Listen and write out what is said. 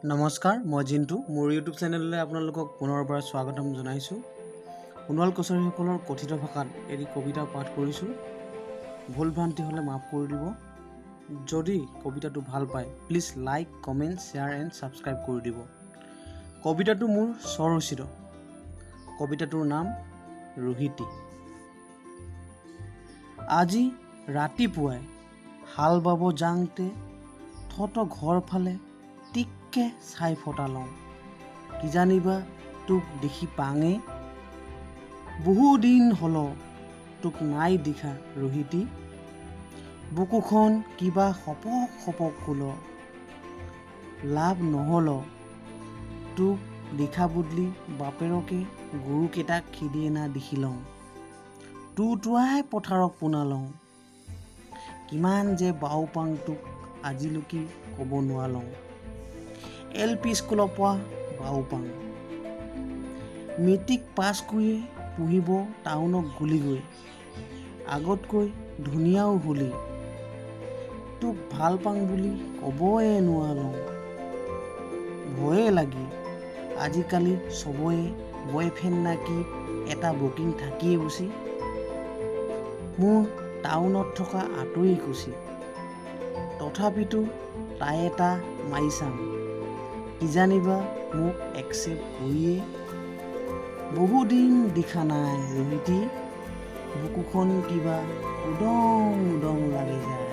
নমস্কাৰ, মই জিন্তু। মোৰ ইউটিউব চেনেললৈ আপোনালোকক পুনৰবাৰ স্বাগতম জনাইছোঁ। সোণোৱাল কছাৰীসকলৰ কথিত ভাষাত এটি কবিতা পাঠ কৰিছোঁ। ভুল ভ্ৰান্তি হ'লে মাফ কৰি দিব। যদি কবিতাটো ভাল পায় please like, comment, share and subscribe কৰি দিব। কবিতাটো মোৰ স্বৰচিত। কবিতাটোৰ নাম ৰোহিতী। আজি ৰাতিপুৱাই হাল বাব যাওঁতে ঘৰ ফালে টিককে চাই ফটা লওঁ। কিজানিবা তোক দেখি পাঙে, বহুদিন হ'ল তোক নাই দেখা ৰোহিতী। বুকুখন কিবা সপক সপক কুল, লাভ নহ'ল তোক দেখা বদলি বাপেৰকে গৰুকেইটাক খেদি অনা দেখি লওঁ। তোৱাই পথাৰক পোনা লওঁ, কিমান যে বাও পাং তোক আজিলৈকে ক'ব নোৱাৰোঁ। LP স্কুলৰ পৰা বাও পাং, মেট্ৰিক পাছ কৰিয়ে পঢ়িব টাউনক গলি গৈ, আগতকৈ ধুনীয়াও হলি। তোক ভাল পাং বুলি ক'বয়ে নোৱাৰোঁ, ভয়ে লাগি। আজিকালি চবৰে বয়ফ্ৰেণ্ড নাকি এটা বুকিং থাকিয়ে বুচি। মোৰ টাউনত থকা আঁতৰি কুচি, তথাপিতো তাই এটা মাৰি চাম। কিজানিবা মোক একচেপ্ট কৰিয়ে। বহুদিন দেখা নাই ৰোহিতী, বুকুখন কিবা উদং উদং লাগি যায়।